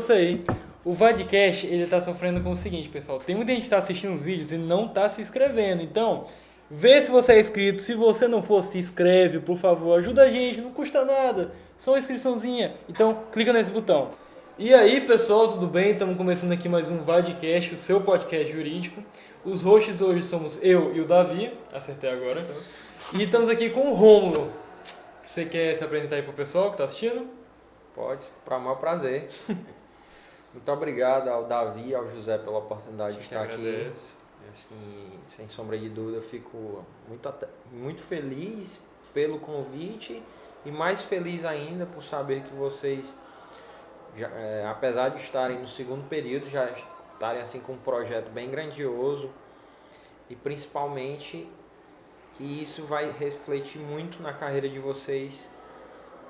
sei. O Vadcast, ele tá sofrendo com o seguinte, pessoal. Tem muita gente que tá assistindo os vídeos e não tá se inscrevendo. Então, vê se você é inscrito. Se você não for, se inscreve, por favor. Ajuda a gente, não custa nada. Só uma inscriçãozinha. Então, clica nesse botão. E aí, pessoal, tudo bem? Estamos começando aqui mais um Vadcast, o seu podcast jurídico. Os hosts hoje somos eu e o Davi. Acertei agora. E estamos aqui com o Rômulo. Você quer se apresentar aí pro pessoal que tá assistindo? Pode, para o maior prazer. Muito obrigado ao Davi e ao José pela oportunidade de estar aqui. E, assim, sem sombra de dúvida, eu fico muito feliz pelo convite e mais feliz ainda por saber que vocês, apesar de estarem no segundo período, já estarem assim, com um projeto bem grandioso e principalmente que isso vai refletir muito na carreira de vocês.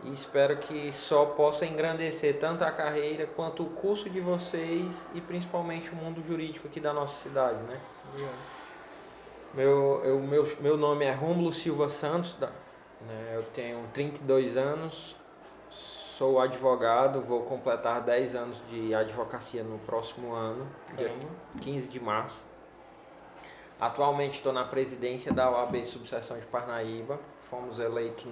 E espero que só possa engrandecer tanto a carreira quanto o curso de vocês e principalmente o mundo jurídico aqui da nossa cidade, né? Meu nome é Rômulo Silva Santos, né? Eu tenho 32 anos, sou advogado, vou completar 10 anos de advocacia no próximo ano, dia 15 de março. Atualmente estou na presidência da OAB Subseção de Parnaíba. Fomos eleitos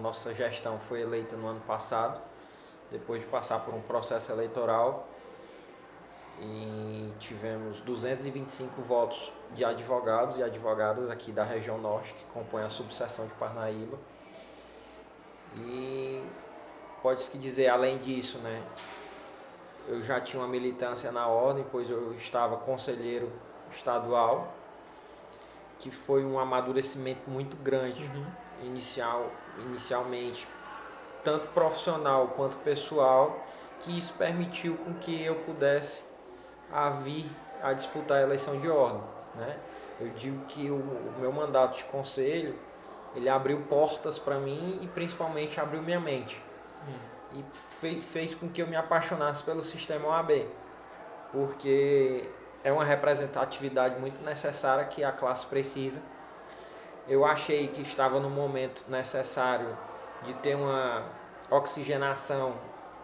nossa gestão foi eleita no ano passado, depois de passar por um processo eleitoral, e tivemos 225 votos de advogados e advogadas aqui da região norte, que compõem a subseção de Parnaíba. E pode-se dizer, além disso, né, eu já tinha uma militância na ordem, pois eu estava conselheiro estadual, que foi um amadurecimento muito grande, inicialmente, tanto profissional quanto pessoal, que isso permitiu com que eu pudesse vir a disputar a eleição de ordem, né? Eu digo que o meu mandato de conselho, ele abriu portas para mim e principalmente abriu minha mente. E fez com que eu me apaixonasse pelo sistema OAB, porque é uma representatividade muito necessária que a classe precisa. Eu achei que estava no momento necessário de ter uma oxigenação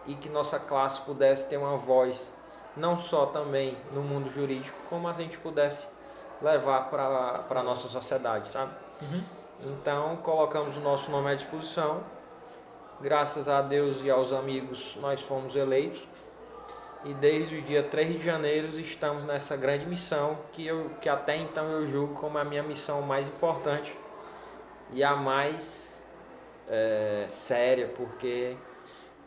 e que nossa classe pudesse ter uma voz, não só também no mundo jurídico, como a gente pudesse levar para a nossa sociedade, sabe? Então, colocamos o nosso nome à disposição. Graças a Deus e aos amigos, nós fomos eleitos. E desde o dia 3 de janeiro estamos nessa grande missão que até então eu julgo como a minha missão mais importante e a mais séria, porque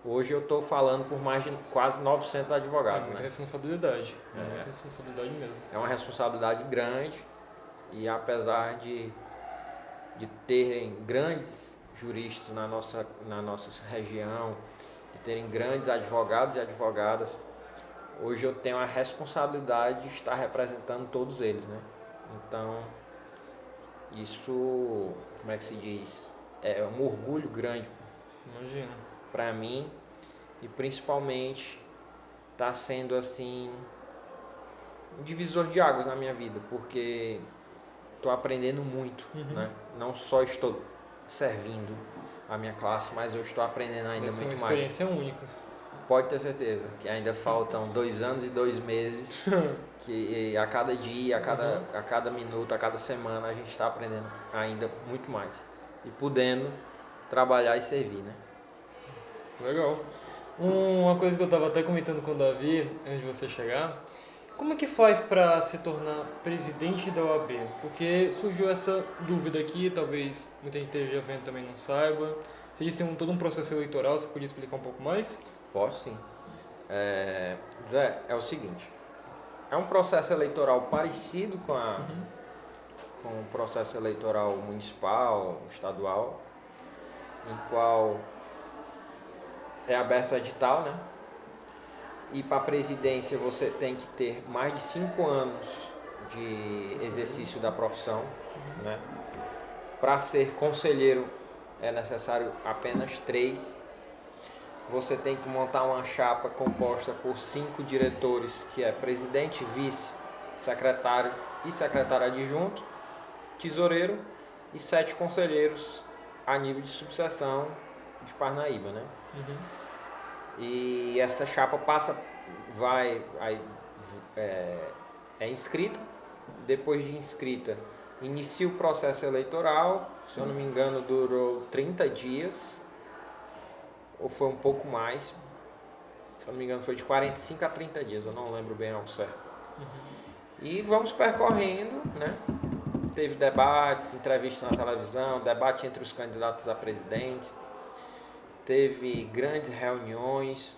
hoje eu estou falando por mais de quase 900 advogados. É muita né? responsabilidade, muita responsabilidade mesmo. É uma responsabilidade grande e apesar de terem grandes juristas na nossa região, de terem grandes advogados e advogadas, hoje eu tenho a responsabilidade de estar representando todos eles, né? Então, isso, como é que se diz? É um orgulho grande. Imagina. Para mim e principalmente está sendo assim um divisor de águas na minha vida, porque estou aprendendo muito, né? Não só estou servindo a minha classe, mas eu estou aprendendo ainda muito mais. É uma experiência única. Pode ter certeza que ainda faltam 2 anos e 2 meses, que a cada dia, a cada minuto, a cada semana a gente está aprendendo ainda muito mais e podendo trabalhar e servir, né? Legal. Uma coisa que eu estava até comentando com o Davi antes de você chegar, como é que faz para se tornar presidente da OAB? Porque surgiu essa dúvida aqui, talvez muita gente esteja vendo também não saiba. Você disse que tem todo um processo eleitoral, você podia explicar um pouco mais? Posso sim. Zé, é o seguinte, é um processo eleitoral parecido com o processo eleitoral municipal, estadual, em qual é aberto o edital, né? E para a presidência você tem que ter mais de 5 anos de exercício da profissão, né? Para ser conselheiro é necessário apenas 3. Você tem que montar uma chapa composta por 5 diretores, que é presidente, vice, secretário e secretário adjunto, tesoureiro e 7 conselheiros a nível de subseção de Parnaíba, né? E essa chapa é inscrita. Depois de inscrita, inicia o processo eleitoral. Se eu não me engano, durou 30 dias, ou foi um pouco mais. Se eu não me engano, foi de 45 a 30 dias, eu não lembro bem ao certo. E vamos percorrendo, né? Teve debates, entrevistas na televisão, debate entre os candidatos a presidente, teve grandes reuniões.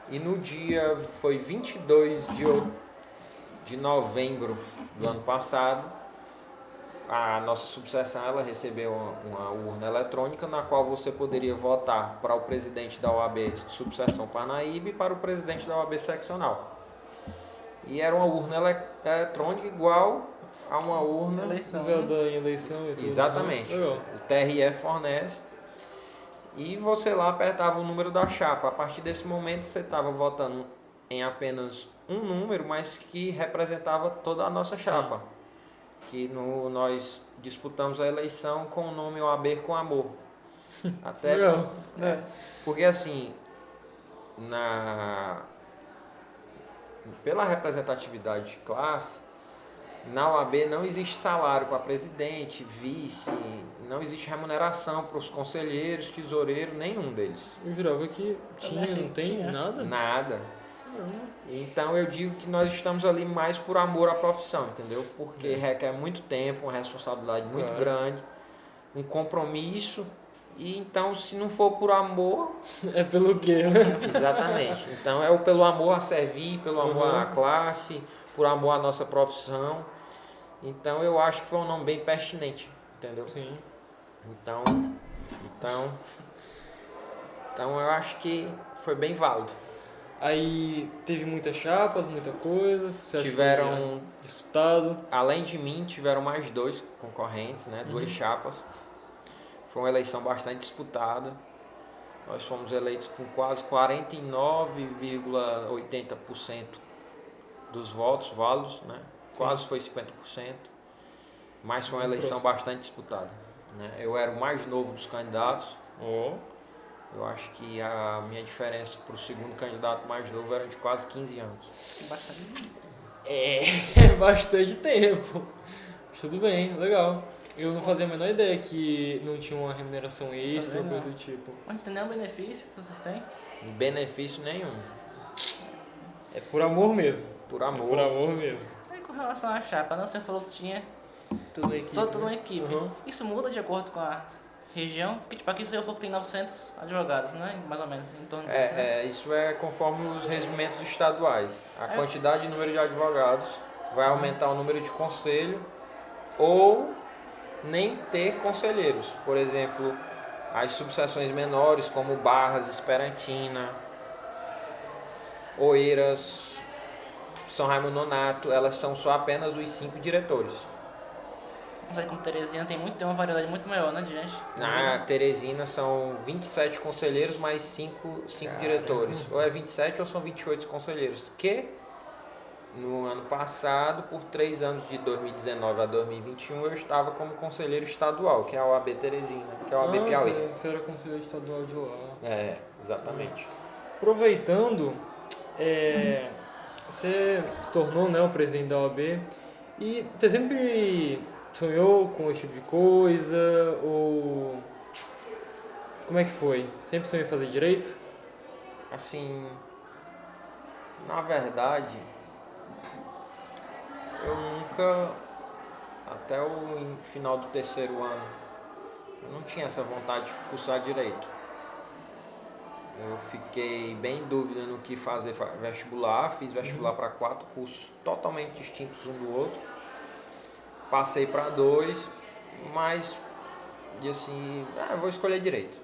E no dia, foi 22 de novembro do ano passado, a nossa subseção ela recebeu uma urna eletrônica na qual você poderia votar para o presidente da OAB subseção Parnaíba e para o presidente da OAB seccional. E era uma urna eletrônica igual a uma urna... Eleição e tudo. Exatamente. O TRE fornece. E você lá apertava o número da chapa. A partir desse momento você estava votando em apenas um número, mas que representava toda a nossa chapa. Sim. Que nós disputamos a eleição com o nome OAB com Amor. Até porque assim, pela representatividade de classe, na OAB não existe salário para presidente, vice, não existe remuneração para os conselheiros, tesoureiro, nenhum deles. Eu jurava que tinha, não tem nada? Nada. Então eu digo que nós estamos ali mais por amor à profissão, entendeu? Porque requer muito tempo, uma responsabilidade muito grande, um compromisso. E então, se não for por amor... É pelo quê, né? Exatamente. Então é pelo amor a servir, pelo amor à classe, por amor à nossa profissão. Então eu acho que foi um nome bem pertinente, entendeu? Sim. Então eu acho que foi bem válido. Aí teve muitas chapas, muita coisa. Você tiveram disputado. Além de mim, tiveram mais 2 concorrentes, né? 2 chapas. Foi uma eleição bastante disputada. Nós fomos eleitos com quase 49,80% dos votos válidos, né? Quase foi 50%. Mas foi uma eleição bastante disputada, né? Eu era o mais novo dos candidatos. Eu acho que a minha diferença para o segundo candidato mais novo era de quase 15 anos. Bastante tempo. Mas tudo bem, legal. Eu não fazia a menor ideia que não tinha uma remuneração extra ou coisa do tipo. Mas não tem nenhum benefício que vocês têm? Benefício nenhum. É por amor mesmo. Por amor. É por amor mesmo. Aí com relação à chapa, não, você falou que tinha tudo uma equipe. Toda uma equipe. Isso muda de acordo com a região? Porque tipo, aqui eu for que tem 900 advogados, né? Mais ou menos, em torno disso, né? Isso é conforme os regimentos estaduais. A quantidade de número de advogados vai aumentar o número de conselho ou nem ter conselheiros. Por exemplo, as subseções menores como Barras, Esperantina, Oeiras, São Raimundo Nonato, elas são só apenas os 5 diretores. Mas aí como Teresina tem uma variedade muito maior, né, de gente? Na Teresina são 27 conselheiros mais 5 diretores. Ou é 27 ou são 28 conselheiros. Que no ano passado, por 3 anos, de 2019 a 2021, eu estava como conselheiro estadual, que é a OAB Teresina, que é a OAB Piauí. Você era conselheiro estadual de lá. Exatamente. Aproveitando, você se tornou, né, o presidente da OAB e você sempre sonhou com esse tipo de coisa? Ou como é que foi? Sempre sonhou em fazer direito? Assim, na verdade, eu nunca, até o final do 3º ano, eu não tinha essa vontade de cursar direito. Eu fiquei bem em dúvida no que fazer vestibular, fiz vestibular para 4 cursos totalmente distintos um do outro. Passei para 2, mas assim, eu vou escolher direito.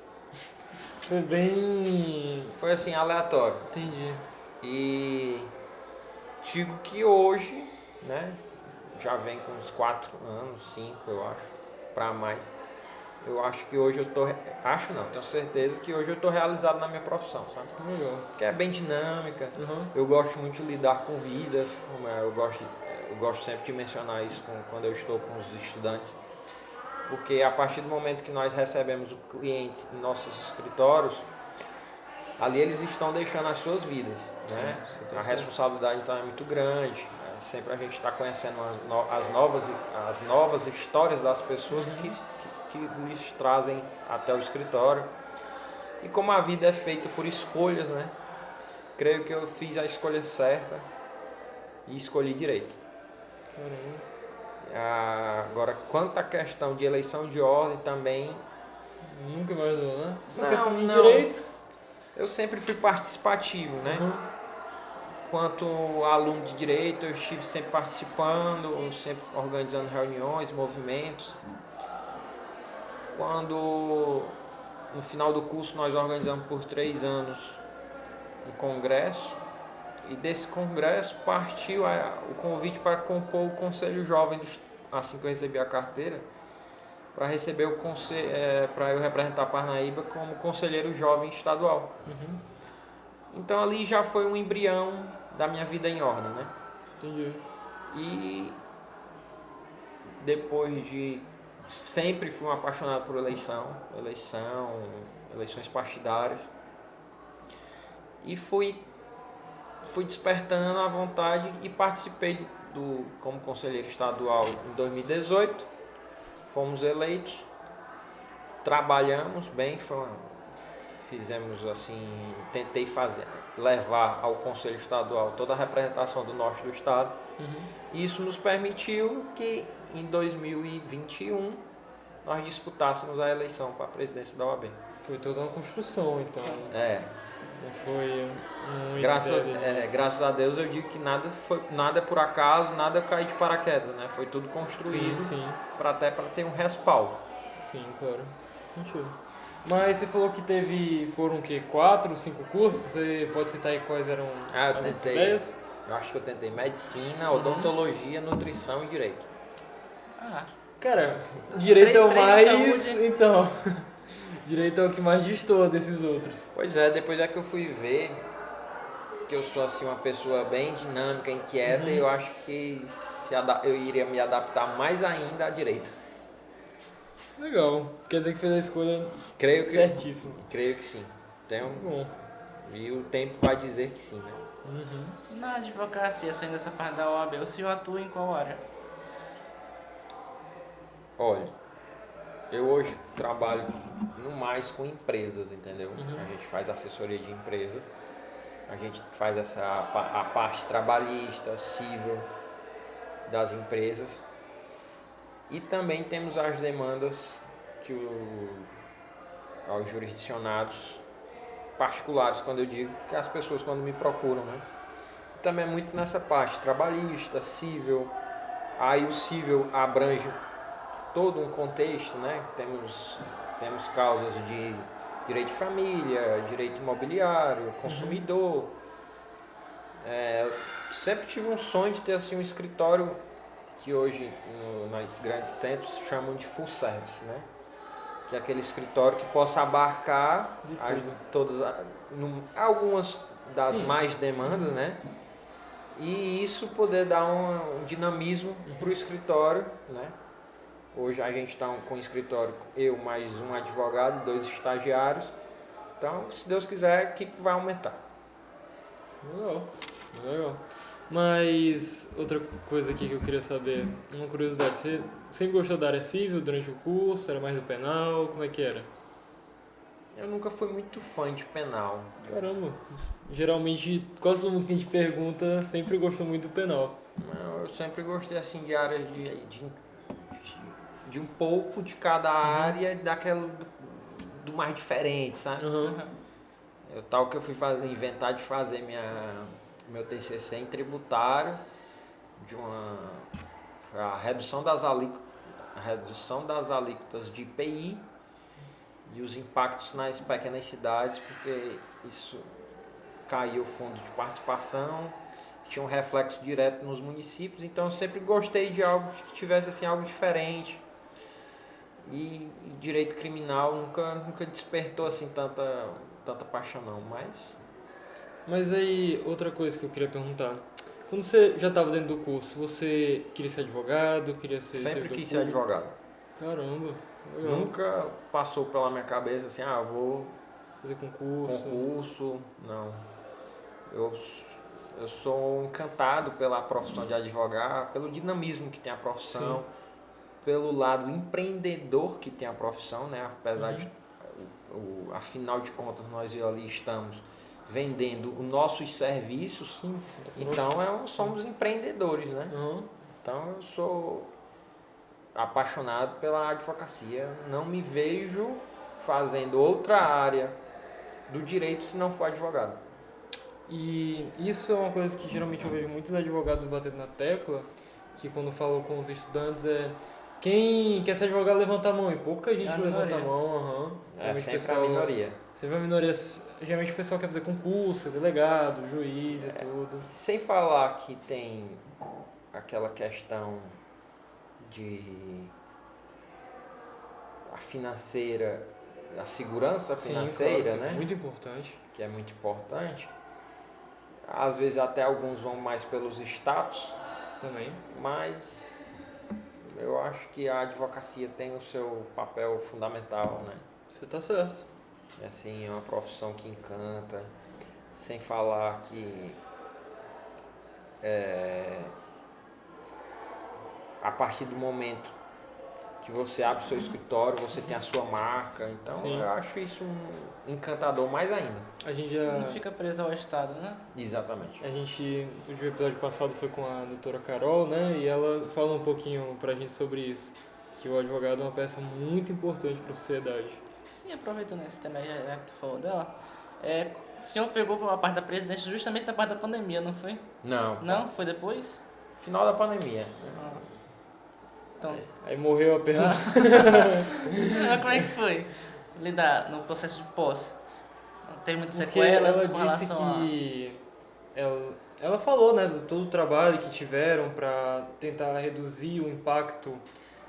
Foi assim, aleatório. Entendi. E digo que hoje, né, já vem com uns 4 anos, 5 eu acho, para mais. Eu acho que hoje tenho certeza que hoje eu tô realizado na minha profissão, sabe? Legal. Que é bem dinâmica. Eu gosto muito de lidar com vidas, eu gosto sempre de mencionar isso quando eu estou com os estudantes. Porque a partir do momento que nós recebemos o cliente em nossos escritórios, ali eles estão deixando as suas vidas, né? A responsabilidade então é muito grande. Sempre a gente está conhecendo as novas histórias das pessoas que nos trazem até o escritório. E como a vida é feita por escolhas, né? Creio que eu fiz a escolha certa e escolhi direito. Agora, quanto à questão de eleição de ordem também... Nunca guardou, né? Não. Direito? Eu sempre fui participativo, né? Quanto aluno de direito, eu estive sempre participando, sempre organizando reuniões, movimentos. Quando, no final do curso, nós organizamos por 3 anos um congresso, e desse congresso partiu o convite para compor o Conselho Jovem, assim que eu recebi a carteira, para receber o conselho, para eu representar Parnaíba como conselheiro jovem estadual. Então ali já foi um embrião da minha vida em ordem, né? Entendi. E depois de... Sempre fui um apaixonado por eleições partidárias. E fui despertando a vontade e participei como conselheiro estadual em 2018. Fomos eleitos, trabalhamos bem, fizemos assim, tentei levar ao Conselho Estadual toda a representação do norte do estado. Isso nos permitiu que em 2021 nós disputássemos a eleição para a presidência da OAB. Foi toda uma construção, então. Não foi graças a Deus eu digo que nada é por acaso, nada cai de paraquedas, né? Foi tudo construído para ter um respaldo. Sim, claro. Sentido. Mas você falou que foram o quê? 4, 5 cursos? Você pode citar aí quais eram as ideias? Eu acho que eu tentei medicina, odontologia, nutrição e direito. Cara, direito é o mais... Então, direito é o que mais destoa desses outros. Pois é, depois é que eu fui ver que eu sou assim uma pessoa bem dinâmica, inquieta, e eu acho que eu iria me adaptar mais ainda a direito. Legal, quer dizer que fez a escolha certíssima. Creio que sim. Bom. E o tempo vai dizer que sim, né? Na advocacia, saindo dessa parte da OAB, o senhor atua em qual área? Olha, eu hoje trabalho no mais com empresas, entendeu? A gente faz assessoria de empresas, a gente faz a parte trabalhista, civil das empresas, e também temos as demandas aos jurisdicionados particulares, quando eu digo que as pessoas quando me procuram, né? Também é muito nessa parte trabalhista, civil. Aí o civil abrange todo um contexto, né? Temos causas de direito de família, direito imobiliário, consumidor. Sempre tive um sonho de ter assim um escritório que hoje nos grandes centros chamam de full service, né? Que é aquele escritório que possa abarcar algumas das mais demandas, né? E isso poder dar um dinamismo para o escritório, né? Hoje a gente está com o escritório, eu mais um advogado, 2 estagiários. Então, se Deus quiser, a equipe vai aumentar. Legal. Mas outra coisa aqui que eu queria saber, uma curiosidade, você sempre gostou da área civil durante o curso? Era mais do penal? Como é que era? Eu nunca fui muito fã de penal. Caramba, geralmente quase todo mundo que a gente pergunta sempre gostou muito do penal. Não, eu sempre gostei assim de áreas de um pouco de cada área, daquela do mais diferente, sabe? Tal que eu fui inventar de fazer meu TCC em tributário, a redução das alíquotas de IPI e os impactos nas pequenas cidades, porque isso caiu o fundo de participação, tinha um reflexo direto nos municípios, então eu sempre gostei de algo que tivesse assim, algo diferente. E direito criminal nunca despertou assim tanta paixão não, Mas aí, outra coisa que eu queria perguntar. Quando você já estava dentro do curso, você queria ser advogado, queria ser Sempre quis ser advogado. Caramba. Legal. Nunca passou pela minha cabeça assim, vou Fazer concurso. Não. Eu sou encantado pela profissão de advogado, pelo dinamismo que tem a profissão, pelo lado empreendedor que tem a profissão, né? Apesar de, afinal de contas, nós ali estamos vendendo os nossos serviços, então somos empreendedores, né? Então eu sou apaixonado pela advocacia, não me vejo fazendo outra área do direito se não for advogado. E isso é uma coisa que geralmente eu vejo muitos advogados batendo na tecla, que quando falam com os estudantes quem quer ser advogado levanta a mão, e pouca gente levanta a mão. Sempre a minoria. Sempre a minoria. Geralmente o pessoal quer fazer concurso, delegado, juiz e tudo. Sem falar que tem aquela questão de a financeira, a segurança financeira, claro, né? Muito importante. Que é muito importante. Às vezes até alguns vão mais pelos status também, mas eu acho que a advocacia tem o seu papel fundamental, né? Você tá certo. Assim, é uma profissão que encanta, sem falar que a partir do momento que você abre o seu escritório, você tem a sua marca, então eu acho isso um encantador mais ainda. A gente já... Não fica preso ao Estado, né? Exatamente. O episódio passado foi com a doutora Carol, né? E ela falou um pouquinho pra gente sobre isso, que o advogado é uma peça muito importante para a sociedade. Sim, aproveitando esse tema já que tu falou dela, o senhor pegou uma parte da presidência justamente na parte da pandemia, não foi? Não. Não? Foi depois? Final da pandemia. Então... Aí morreu a pergunta. Mas como é que foi lidar no processo de posse? Teve muitas Porque sequelas ela com disse relação que ela falou, né, de todo o trabalho que tiveram para tentar reduzir o impacto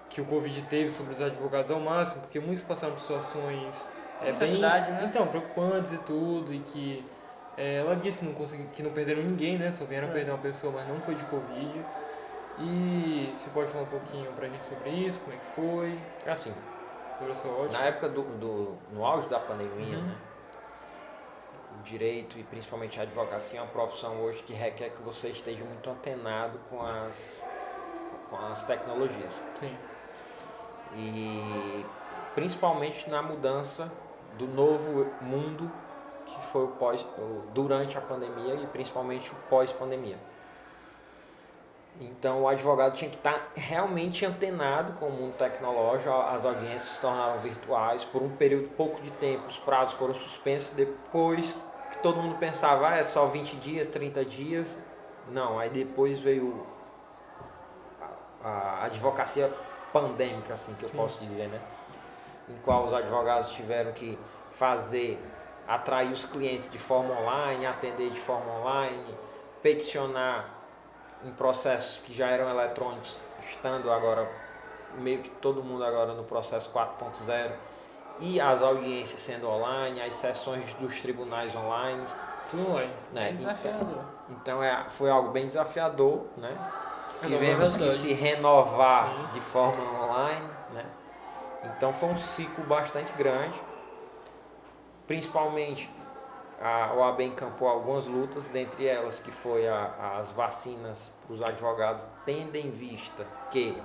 que o Covid teve sobre os advogados ao máximo, porque muitos passaram por situações necessidade, né? Então, preocupantes e tudo, e que ela disse que não perderam ninguém, né, só vieram perder uma pessoa, mas não foi de Covid. E você pode falar um pouquinho pra gente sobre isso, como é que foi? Assim, sobre a sua ótica? na época no auge da pandemia, né, o direito e principalmente a advocacia é uma profissão hoje que requer que você esteja muito antenado com as tecnologias. Sim. E principalmente na mudança do novo mundo que foi durante a pandemia e principalmente o pós-pandemia. Então o advogado tinha que estar realmente antenado com o mundo tecnológico, as audiências se tornaram virtuais por um período pouco de tempo, os prazos foram suspensos, depois que todo mundo pensava, é só 20 dias, 30 dias, não, aí depois veio a advocacia pandêmica, assim que eu posso dizer, né? Em qual os advogados tiveram que atrair os clientes de forma online, atender de forma online, peticionar em processos que já eram eletrônicos, estando agora meio que todo mundo agora no processo 4.0, e as audiências sendo online, as sessões dos tribunais online. Tudo online. Né? Desafiador. Então foi algo bem desafiador, né? Tivemos que se renovar de forma online, né? Então foi um ciclo bastante grande, principalmente a OAB encampou algumas lutas, dentre elas que foi as vacinas para os advogados, tendo em vista que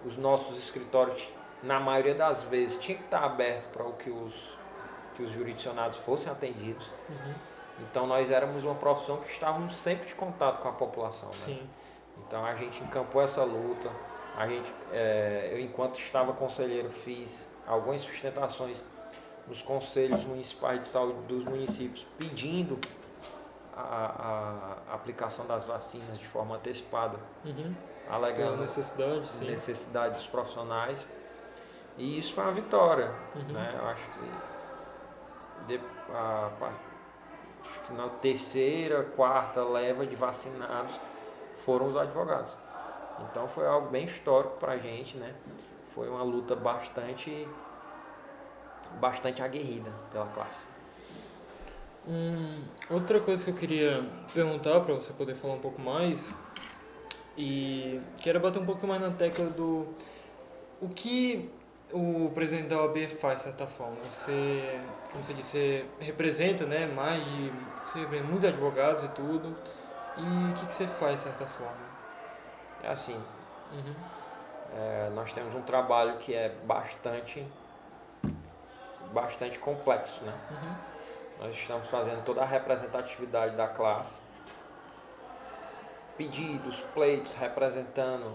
os nossos escritórios, na maioria das vezes, tinham que estar abertos para que os jurisdicionados fossem atendidos. Então nós éramos uma profissão que estávamos sempre de contato com a população, né? Sim. Então a gente encampou essa luta, eu enquanto estava conselheiro fiz algumas sustentações nos conselhos municipais de saúde dos municípios, pedindo a aplicação das vacinas de forma antecipada, alegando a necessidade dos profissionais, e isso foi uma vitória, né? Eu acho que na terceira, quarta leva de vacinados foram os advogados. Então foi algo bem histórico para a gente, né? Foi uma luta bastante aguerrida pela classe. Outra coisa que eu queria perguntar para você poder falar um pouco mais, e quero bater um pouco mais na tecla o que o presidente da OAB faz, de certa forma? Você, como você disse, você representa, né, você representa muitos advogados e tudo. E o que você faz, de certa forma? É assim, Uhum. nós temos um trabalho que é bastante complexo, né? Uhum. Nós estamos fazendo toda a representatividade da classe, pedidos, pleitos, representando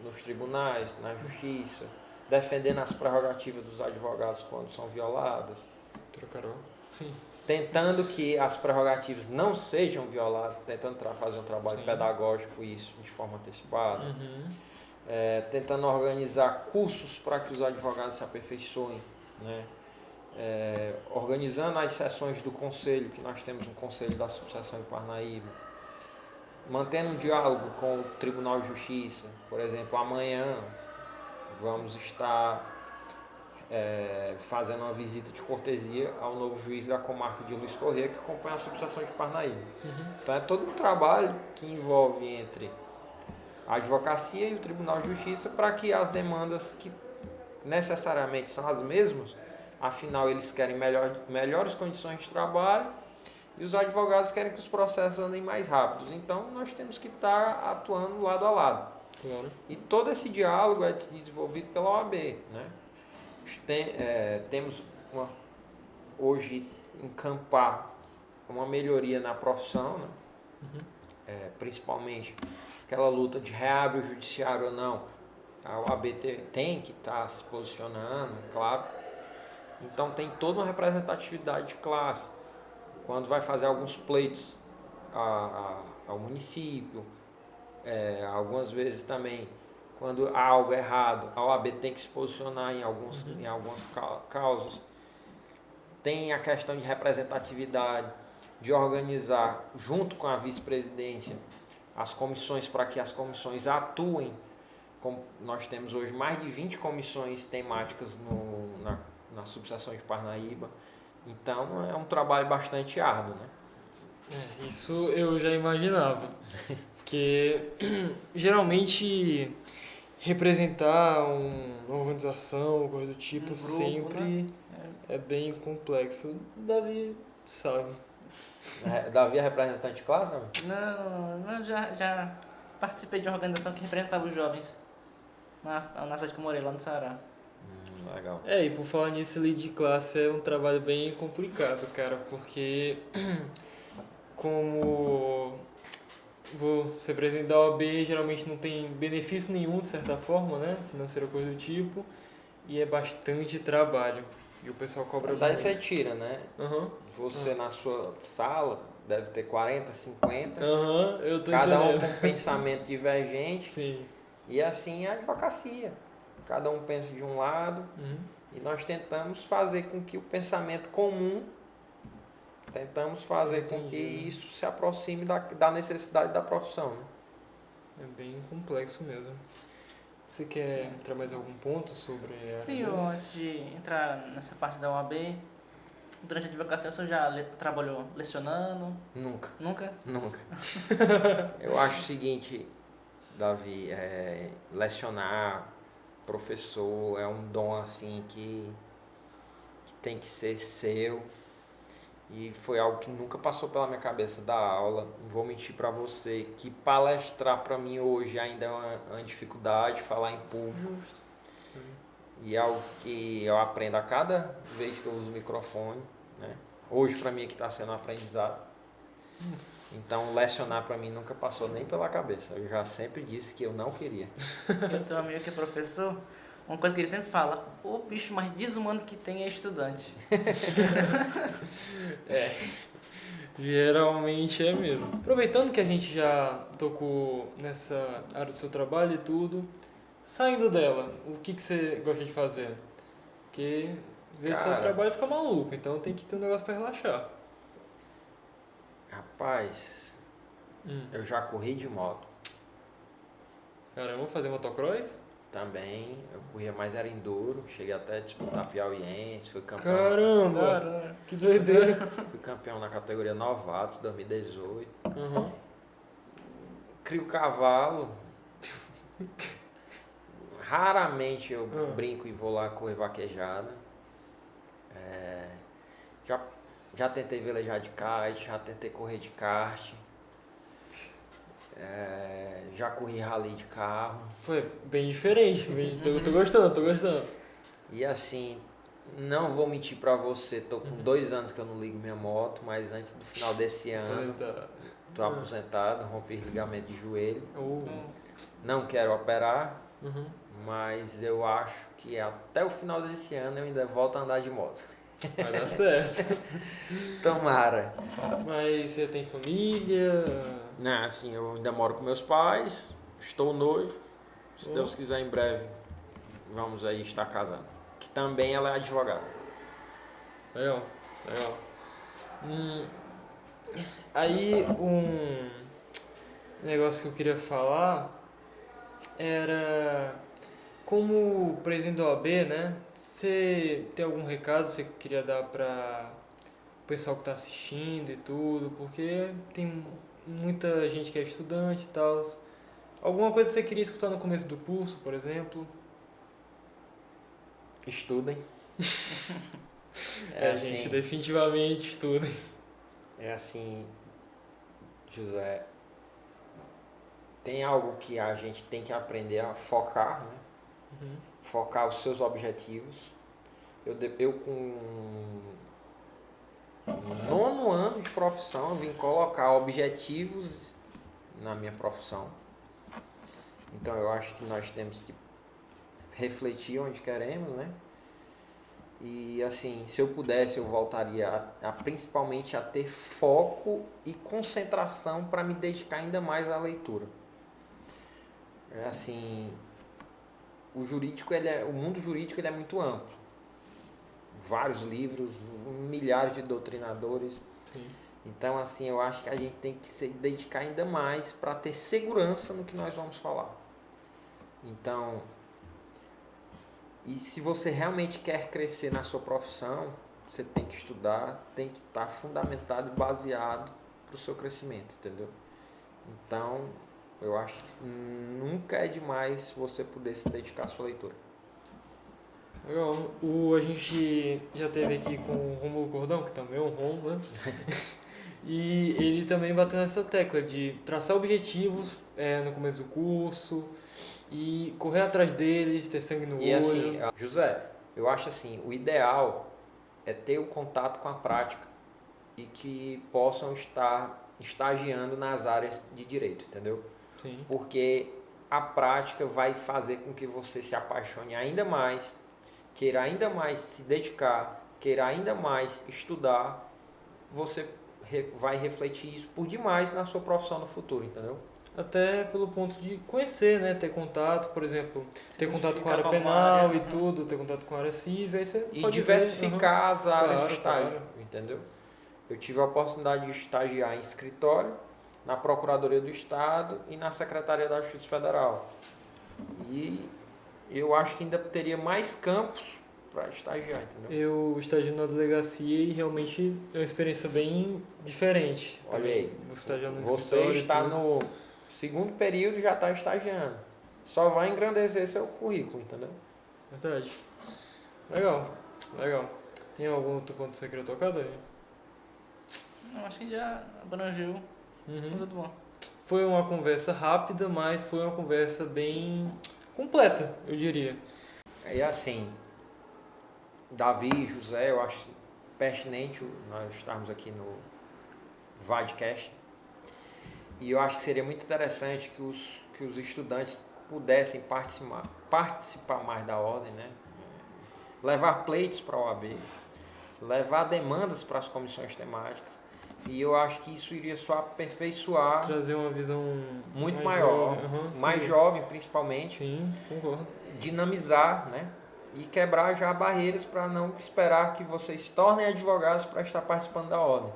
nos tribunais, na justiça, defendendo as prerrogativas dos advogados quando são violadas. Trocarou. Sim. Tentando que as prerrogativas não sejam violadas, tentando fazer um trabalho Sim. pedagógico isso de forma antecipada. Uhum. Tentando organizar cursos para que os advogados se aperfeiçoem, né? Organizando as sessões do conselho, que nós temos um conselho da subseção de Parnaíba, mantendo um diálogo com o Tribunal de Justiça. Por exemplo, amanhã vamos estar fazendo uma visita de cortesia ao novo juiz da comarca de Luiz Corrêa, que acompanha a subseção de Parnaíba. Uhum. Então é todo um trabalho que envolve entre a advocacia e o Tribunal de Justiça para que as demandas que necessariamente são as mesmas, afinal eles querem melhores condições de trabalho e os advogados querem que os processos andem mais rápidos. Então nós temos que estar atuando lado a lado. Claro. E todo esse diálogo é desenvolvido pela OAB, né? Temos hoje encampar uma melhoria na profissão, né? Uhum. Principalmente aquela luta de reabre o judiciário ou não. A OAB tem que estar se posicionando, claro. Então tem toda uma representatividade de classe. Quando vai fazer alguns pleitos ao município, algumas vezes também, quando há algo errado, a OAB tem que se posicionar em algumas causas. Tem a questão de representatividade, de organizar, junto com a vice-presidência, as comissões para que as comissões atuem. Como nós temos hoje mais de 20 comissões temáticas na subseção de Parnaíba. Então é um trabalho bastante árduo, né? Isso eu já imaginava. Porque geralmente representar uma organização, coisa do tipo, grupo, sempre, né? é bem complexo. O Davi sabe. Davi é representante de classe, não? Eu já participei de uma organização que representava os jovens na cidade que eu morei, lá no Ceará. Legal. E por falar nisso, ali de classe é um trabalho bem complicado, cara, porque como vou ser presidente da OAB, geralmente não tem benefício nenhum, de certa forma, né? Financeira, coisa do tipo, e é bastante trabalho. E o pessoal cobra Daí muito. você tira, né? Uhum. Você na sua sala deve ter 40, 50. Eu tô cada entendendo. um com pensamento divergente. Sim. E assim é a advocacia. Cada um pensa de um lado. E nós tentamos fazer com que o pensamento comum, tentamos fazer com que isso se aproxime da necessidade da profissão. Né? É bem complexo mesmo. Você quer entrar mais algum ponto sobre a... Sim, antes de entrar nessa parte da OAB, durante a advocacia, o senhor já trabalhou lecionando? Nunca. Nunca? Nunca. Eu acho o seguinte, Davi, lecionar, professor, é um dom assim que tem que ser seu. E foi algo que nunca passou pela minha cabeça da aula. Não vou mentir para você que palestrar para mim hoje ainda é uma dificuldade, falar em público. E é algo que eu aprendo a cada vez que eu uso o microfone, né? Hoje para mim é que está sendo um aprendizado. Então lecionar para mim nunca passou nem pela cabeça. Eu já sempre disse que eu não queria. Eu tenho um amigo que é professor. Uma coisa que ele sempre fala: o bicho mais desumano que tem é estudante. Geralmente é mesmo. Aproveitando que a gente já tocou nessa área do seu trabalho e tudo, saindo dela, o que você gosta de fazer? Porque ver do seu trabalho fica maluco, então tem que ter um negócio pra relaxar. Rapaz, eu já corri de moto. Caramba, fazer motocross? Também, eu corria mais era enduro, cheguei até a disputar piauiense, fui campeão. Caramba, que doideira. Fui campeão na categoria novatos, 2018. Crio cavalo. raramente eu brinco e vou lá correr vaquejada. Já tentei velejar de kite, já tentei correr de kart. Já corri rally de carro. Foi bem diferente, eu tô gostando. E assim, não vou mentir pra você, tô com 2 anos que eu não ligo minha moto, mas antes do final desse ano, tô aposentado, rompi ligamento de joelho. Não quero operar, mas eu acho que até o final desse ano eu ainda volto a andar de moto. Vai dar certo. Tomara. Mas você tem família? Não, assim, eu ainda moro com meus pais, estou noivo. Se Deus quiser, em breve vamos aí estar casando. Que também ela é advogada. Legal. Aí um negócio que eu queria falar era como presidente da OAB, né? Você tem algum recado que você queria dar para o pessoal que está assistindo e tudo? Porque tem muita gente que é estudante e tal. Alguma coisa que você queria escutar no começo do curso, por exemplo? Estudem. Assim, gente, definitivamente estudem. É assim, José, tem algo que a gente tem que aprender a focar, né? Focar os seus objetivos. Eu com o 9º ano de profissão, eu vim colocar objetivos na minha profissão. Então eu acho que nós temos que refletir onde queremos, né? E assim, se eu pudesse, eu voltaria principalmente a ter foco e concentração para me dedicar ainda mais à leitura. Assim, o mundo jurídico ele é muito amplo. Vários livros, milhares de doutrinadores. Sim. Então, assim, eu acho que a gente tem que se dedicar ainda mais para ter segurança no que nós vamos falar. Então, e se você realmente quer crescer na sua profissão, você tem que estudar, tem que estar fundamentado e baseado para o seu crescimento, entendeu? Então, eu acho que nunca é demais você poder se dedicar à sua leitura. Legal. A gente já teve aqui com o Rômulo Cordão, que também é um Rômulo, né? E ele também bateu nessa tecla de traçar objetivos no começo do curso e correr atrás deles, ter sangue no olho. E assim, José, eu acho assim, o ideal é ter o contato com a prática e que possam estar estagiando nas áreas de direito, entendeu? Sim. Porque a prática vai fazer com que você se apaixone ainda mais, queira ainda mais se dedicar, queira ainda mais estudar, você vai refletir isso por demais na sua profissão no futuro, entendeu? Até pelo ponto de conhecer, né? Ter contato, por exemplo, ter contato com a área penal e tudo, ter contato com a área civil, aí você pode diversificar as áreas de estágio, claro. entendeu? Eu tive a oportunidade de estagiar em escritório, na Procuradoria do Estado e na Secretaria da Justiça Federal. E eu acho que ainda teria mais campos para estagiar, entendeu? Eu estagiei na delegacia e realmente é uma experiência bem diferente. Olha aí, você está no 2º período e já está estagiando. Só vai engrandecer seu currículo, entendeu? Verdade. Legal. Tem algum outro ponto que você queria tocar, Davi? Não, acho que já abrangeu. Tudo bom. Foi uma conversa rápida, mas foi uma conversa bem completa, eu diria. E assim, Davi e José, eu acho pertinente nós estarmos aqui no Vadcast. E eu acho que seria muito interessante que os estudantes pudessem participar mais da ordem, né? Levar pleitos para a OAB, levar demandas para as comissões temáticas. E eu acho que isso iria só aperfeiçoar, trazer uma visão muito maior, mais jovem principalmente. Sim, concordo. Dinamizar, né? E quebrar já barreiras para não esperar que vocês se tornem advogados para estar participando da ordem.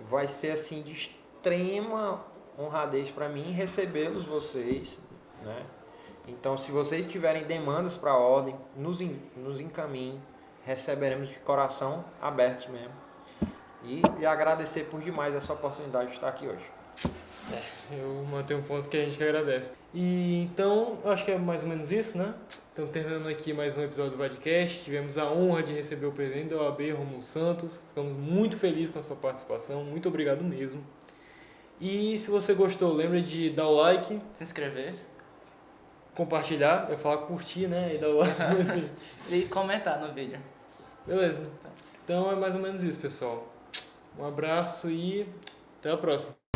Vai ser assim de extrema honradez para mim recebê-los vocês, né? Então, se vocês tiverem demandas para a ordem, nos encaminhem, receberemos de coração abertos mesmo. E lhe agradecer por demais essa oportunidade de estar aqui hoje. Eu mantenho um ponto que a gente agradece. E então, eu acho que é mais ou menos isso, né? Estamos terminando aqui mais um episódio do podcast. Tivemos a honra de receber o presidente da OAB, Romulo Santos. Ficamos muito felizes com a sua participação. Muito obrigado mesmo. E se você gostou, lembra de dar o like, Se inscrever compartilhar, eu ia falar curtir, né? E dar o like. e comentar no vídeo. Beleza. Então é mais ou menos isso, pessoal. Um abraço e até a próxima.